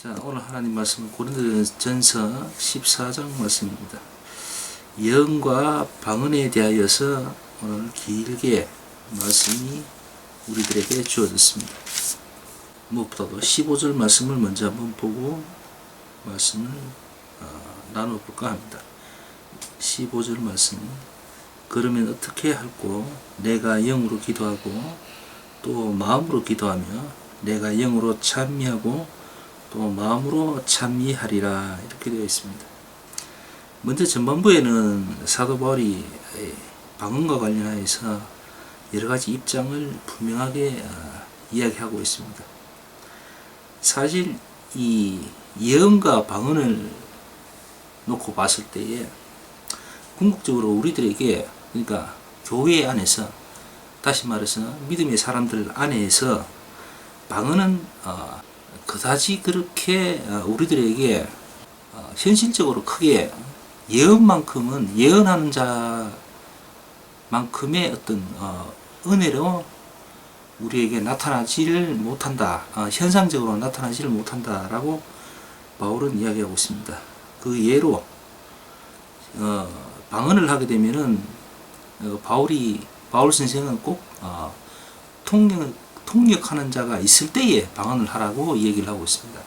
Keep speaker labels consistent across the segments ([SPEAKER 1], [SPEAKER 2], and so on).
[SPEAKER 1] 자, 오늘 하나님 말씀은 고린도전서 14장 말씀입니다. 예언과 방언에 대하여서 오늘 길게 말씀이 우리들에게 주어졌습니다. 무엇보다도 15절 말씀을 먼저 한번 보고 말씀을 나눠볼까 합니다. 15절 말씀. 그러면 어떻게 할꼬? 내가 영으로 기도하고 또 마음으로 기도하며 내가 영으로 찬미하고 또 마음으로 찬미하리라, 이렇게 되어 있습니다. 먼저 전반부에는 사도 바울이 방언과 관련하여서 여러 가지 입장을 분명하게 이야기하고 있습니다. 사실 이 예언과 방언을 놓고 봤을 때에 궁극적으로 우리들에게, 그러니까 교회 안에서, 다시 말해서 믿음의 사람들 안에서 방언은 그다지 그렇게 우리들에게 현실적으로 크게 예언만큼은, 예언하는 자만큼의 어떤 은혜로 우리에게 나타나지를 못한다, 현상적으로 나타나지를 못한다라고 바울은 이야기하고 있습니다. 그 예로 방언을 하게 되면은 바울 선생은 꼭 통역하는 자가 있을 때에 방언을 하라고 얘기를 하고 있습니다.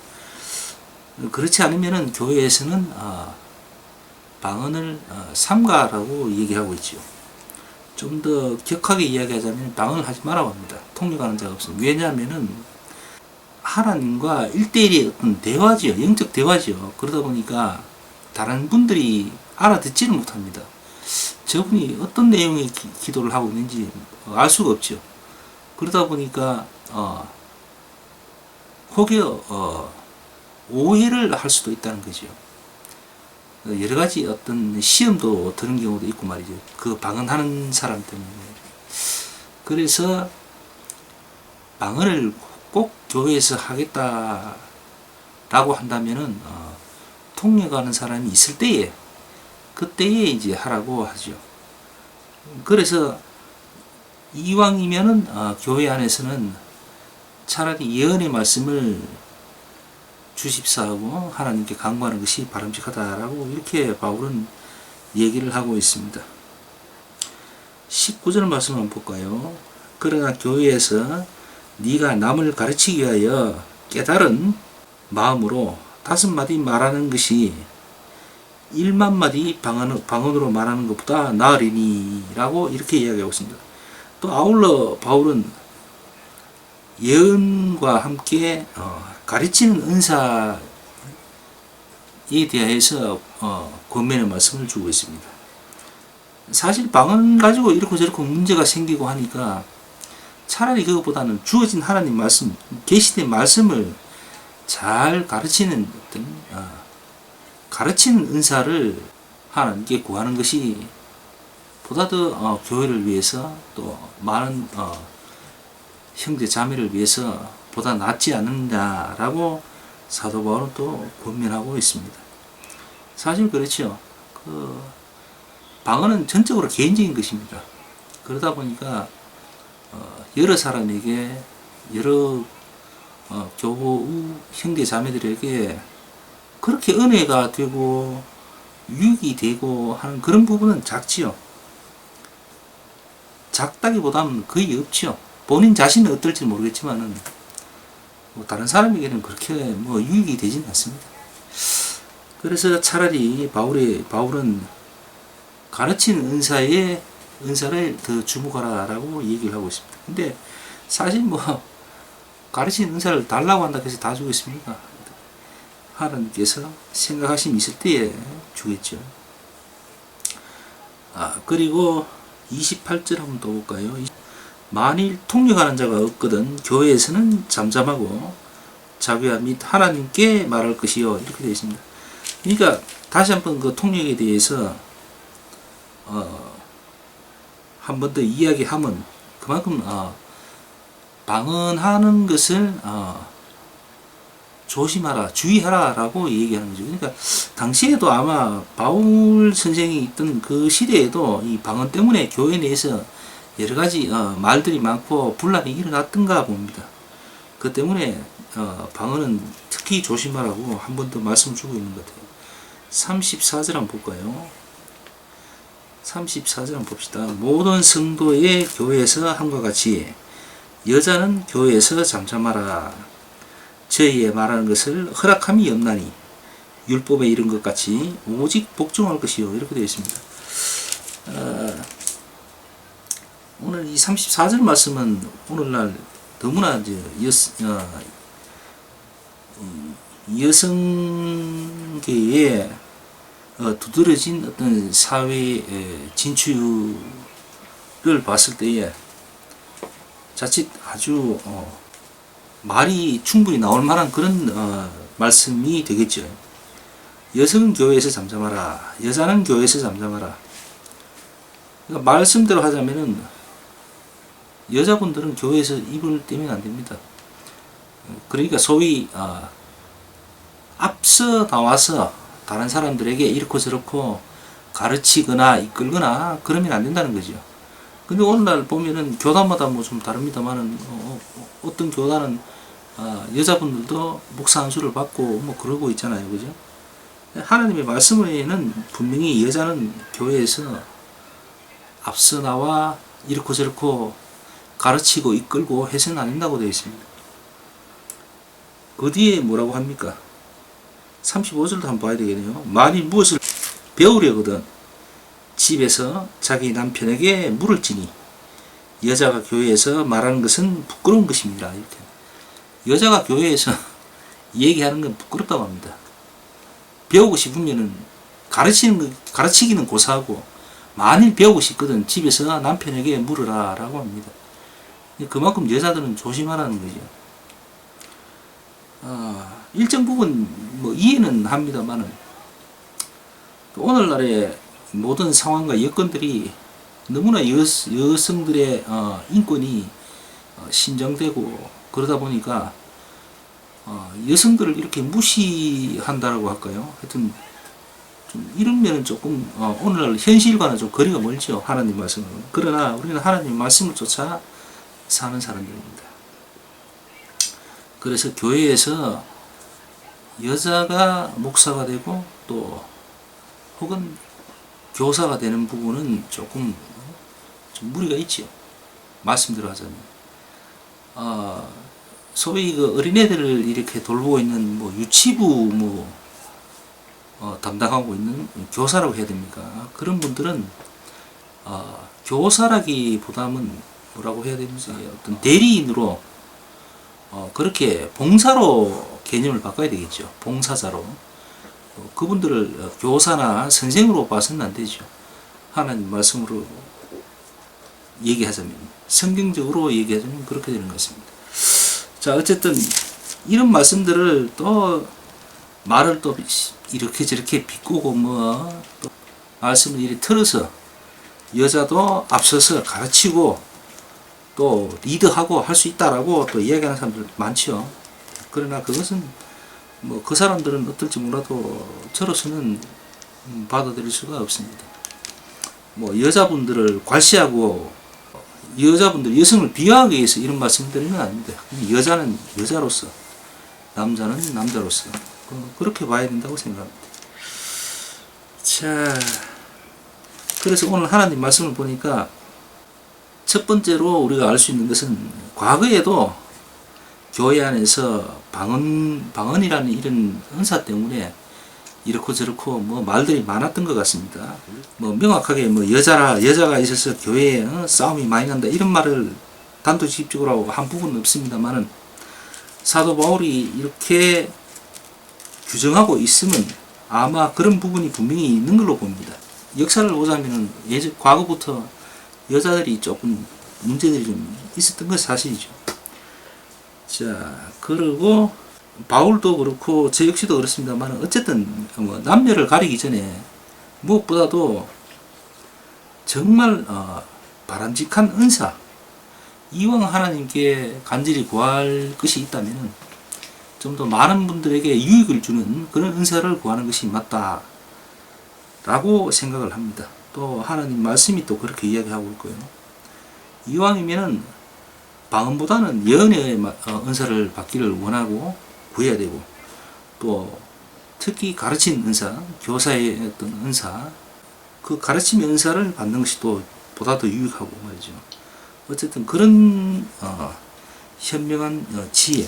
[SPEAKER 1] 그렇지 않으면은 교회에서는 방언을 삼가라고 얘기하고 있죠. 좀 더 격하게 이야기하자면 방언을 하지 말라고 합니다. 통역하는 자가 없습니다. 왜냐하면은 하나님과 1대1의 어떤 대화지요. 영적 대화지요. 그러다 보니까 다른 분들이 알아듣지를 못합니다. 저분이 어떤 내용의 기도를 하고 있는지 알 수가 없죠. 그러다 보니까 혹여 오해를 할 수도 있다는 거죠. 여러 가지 어떤 시험도 드는 경우도 있고 말이죠. 그 방언하는 사람 때문에. 그래서 방언을 꼭 교회에서 하겠다라고 한다면은 통역하는 사람이 있을 때에, 그때에 이제 하라고 하죠. 그래서 이왕이면은 교회 안에서는 차라리 예언의 말씀을 주십사하고 하나님께 간구하는 것이 바람직하다라고 이렇게 바울은 얘기를 하고 있습니다. 19절 말씀 한번 볼까요? 그러나 교회에서 네가 남을 가르치기 위하여 깨달은 마음으로 5마디 말하는 것이 1만 마디 방언으로 말하는 것보다 나으리니 라고 이렇게 이야기하고 있습니다. 또 아울러 바울은 예언과 함께 가르치는 은사에 대해서 권면의 말씀을 주고 있습니다. 사실 방언 가지고 이렇게 저렇게 문제가 생기고 하니까 차라리 그것보다는 주어진 하나님 말씀, 계시된 말씀을 잘 가르치는 어떤 가르치는 은사를 하나님께 구하는 것이 보다 더 교회를 위해서, 또 많은 형제 자매를 위해서 보다 낫지 않느냐라고 사도 바울은 또 권면하고 있습니다. 사실 그렇죠. 방언은 전적으로 개인적인 것입니다. 그러다 보니까 여러 사람에게, 여러 교우 형제 자매들에게 그렇게 은혜가 되고 유익이 되고 하는 그런 부분은 작지요. 작다기보다는 거의 없죠. 본인 자신은 어떨지 모르겠지만은 다른 사람에게는 그렇게 유익이 되지는 않습니다. 그래서 차라리 바울은 가르치는 은사를 더 주목하라라고 얘기를 하고 있습니다. 근데 사실 가르치는 은사를 달라고 한다고 해서 다 주겠습니까? 하나님께서 생각하심이 있을 때에 주겠죠. 그리고 28절 한번 더 볼까요? 만일 통역하는 자가 없거든 교회에서는 잠잠하고 자기와 및 하나님께 말할 것이요, 이렇게 되어 있습니다. 그러니까 다시 한번 그 통역에 대해서 한 번 더 이야기하면 그만큼 방언하는 것을 조심하라, 주의하라 라고 얘기하는 거죠. 그러니까 당시에도 아마 바울 선생이 있던 그 시대에도 이 방언 때문에 교회 내에서 여러 가지 말들이 많고 분란이 일어났던가 봅니다. 그 때문에 방언은 특히 특히 조심하라고 한 번 더 말씀을 주고 있는 것 같아요. 34절 한번 볼까요? 34절 한번 봅시다. 모든 성도의 교회에서 함과 같이 여자는 교회에서 잠잠하라. 저희의 말하는 것을 허락함이 없나니 율법에 이른 것 같이 오직 복종할 것이요. 이렇게 되어 있습니다. 오늘 이 34절 말씀은 오늘날 너무나 이제 여성계에 두드러진 어떤 사회 진출을 봤을 때에 자칫 아주 말이 충분히 나올 만한 그런 말씀이 되겠죠. 여성은 교회에서 잠잠하라. 여자는 교회에서 잠잠하라. 그러니까 말씀대로 하자면은 여자분들은 교회에서 입을 떼면 안 됩니다. 그러니까 소위 앞서 나와서 다른 사람들에게 이렇고 저렇고 가르치거나 이끌거나 그러면 안 된다는 거죠. 근데 오늘날 보면은 교단마다 뭐 좀 다릅니다만은 어떤 교단은 여자분들도 목사 안수를 받고 뭐 그러고 있잖아요. 그죠? 하나님의 말씀에는 분명히 여자는 교회에서 앞서 나와 이렇고 저렇고 가르치고 이끌고 해서는 안 된다고 되어 있습니다. 그 뒤에 뭐라고 합니까? 35절도 한번 봐야 되겠네요. 만일 무엇을 배우려거든 집에서 자기 남편에게 물을지니 여자가 교회에서 말하는 것은 부끄러운 것입니다. 이렇게 여자가 교회에서 얘기하는 건 부끄럽다고 합니다. 배우고 싶으면은 가르치기는 고사하고 만일 배우고 싶거든 집에서 남편에게 물으라 라고 합니다. 그만큼 여자들은 조심하라는 거죠. 일정 부분 뭐 이해는 합니다만은 오늘날의 모든 상황과 여건들이 너무나 여성들의 인권이 신장되고 그러다 보니까 여성들을 이렇게 무시한다라고 할까요? 하여튼 좀 이런 면은 조금 오늘날 현실과는 좀 거리가 멀죠. 하나님 말씀은. 그러나 우리는 하나님 말씀을 쫓아 사는 사람들입니다. 그래서 교회에서 여자가 목사가 되고 또 혹은 교사가 되는 부분은 조금 좀 무리가 있죠. 말씀대로 하자면 소위 그 어린애들을 이렇게 돌보고 있는 뭐 유치부 담당하고 있는 교사라고 해야 됩니까? 그런 분들은 교사라기보다는 뭐라고 해야 되는지 어떤 대리인으로 그렇게 봉사로 개념을 바꿔야 되겠죠. 봉사자로. 그분들을 교사나 선생으로 봐서는 안 되죠. 하나님 말씀으로 얘기하자면, 성경적으로 얘기하자면 그렇게 되는 것입니다. 자, 어쨌든 이런 말씀들을 또 말을 또 이렇게 저렇게 비꼬고 또 말씀을 이렇게 틀어서 여자도 앞서서 가르치고 또 리드하고 할 수 있다라고 또 이야기하는 사람들 많죠. 그러나 그것은 뭐 그 사람들은 어떨지 몰라도 저로서는 받아들일 수가 없습니다. 뭐 여자분들을 괄시하고 여성을 비하하기 위해서 이런 말씀을 드리면 아닙니다. 여자는 여자로서 남자는 남자로서 그렇게 봐야 된다고 생각합니다. 자, 그래서 오늘 하나님 말씀을 보니까 첫 번째로 우리가 알 수 있는 것은 과거에도 교회 안에서 방언이라는 이런 은사 때문에 이렇고 저렇고 뭐 말들이 많았던 것 같습니다. 뭐 명확하게 뭐 여자가 있어서 교회에 싸움이 많이 난다 이런 말을 단도직입적으로 하고 한 부분은 없습니다만은 사도 바울이 이렇게 규정하고 있으면 아마 그런 부분이 분명히 있는 걸로 봅니다. 역사를 보자면은 과거부터 여자들이 조금 문제들이 좀 있었던 것이 사실이죠. 자, 그리고 바울도 그렇고 저 역시도 그렇습니다만 어쨌든 뭐 남녀를 가리기 전에 무엇보다도 정말 바람직한 은사, 이왕 하나님께 간절히 구할 것이 있다면 좀 더 많은 분들에게 유익을 주는 그런 은사를 구하는 것이 맞다라고 생각을 합니다. 또 하나님 말씀이 또 그렇게 이야기하고 있고요. 이왕이면은 방언보다는 예언의 은사를 받기를 원하고 구해야 되고, 또 특히 가르친 은사, 교사의 어떤 은사, 그 가르침의 은사를 받는 것이 또 보다 더 유익하고 말이죠. 어쨌든 그런 현명한 지혜,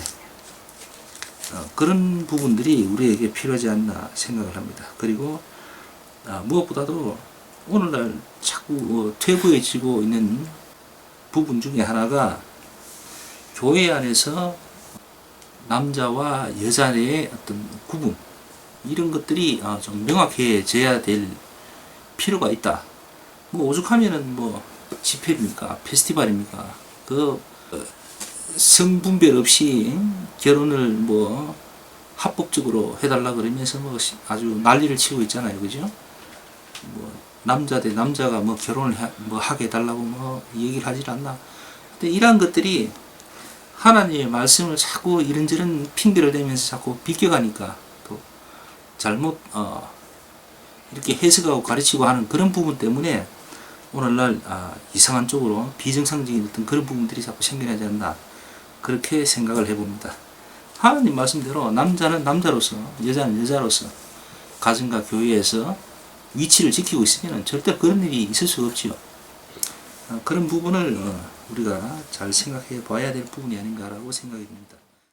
[SPEAKER 1] 그런 부분들이 우리에게 필요하지 않나 생각을 합니다. 그리고 무엇보다도 오늘날 자꾸 퇴보해지고 있는 부분 중에 하나가 교회 안에서 남자와 여자의 어떤 구분, 이런 것들이 좀 명확해져야 될 필요가 있다. 뭐 오죽하면은 뭐 집회입니까? 페스티벌입니까? 그 성분별 없이 결혼을 뭐 합법적으로 해달라 그러면서 뭐 아주 난리를 치고 있잖아요, 그죠? 뭐 남자 대 남자가 뭐 결혼을 뭐 하게 해달라고 뭐 얘기를 하질 않나. 근데 이러한 것들이 하나님의 말씀을 자꾸 이런저런 핑계를 대면서 자꾸 비껴가니까 또 잘못 이렇게 해석하고 가르치고 하는 그런 부분 때문에 오늘날 이상한 쪽으로 비정상적인 어떤 그런 부분들이 자꾸 생겨나지 않나, 그렇게 생각을 해봅니다. 하나님 말씀대로 남자는 남자로서, 여자는 여자로서 가정과 교회에서 위치를 지키고 있으면 절대 그런 일이 있을 수가 없지요. 그런 부분을 우리가 잘 생각해 봐야 될 부분이 아닌가라고 생각이 듭니다.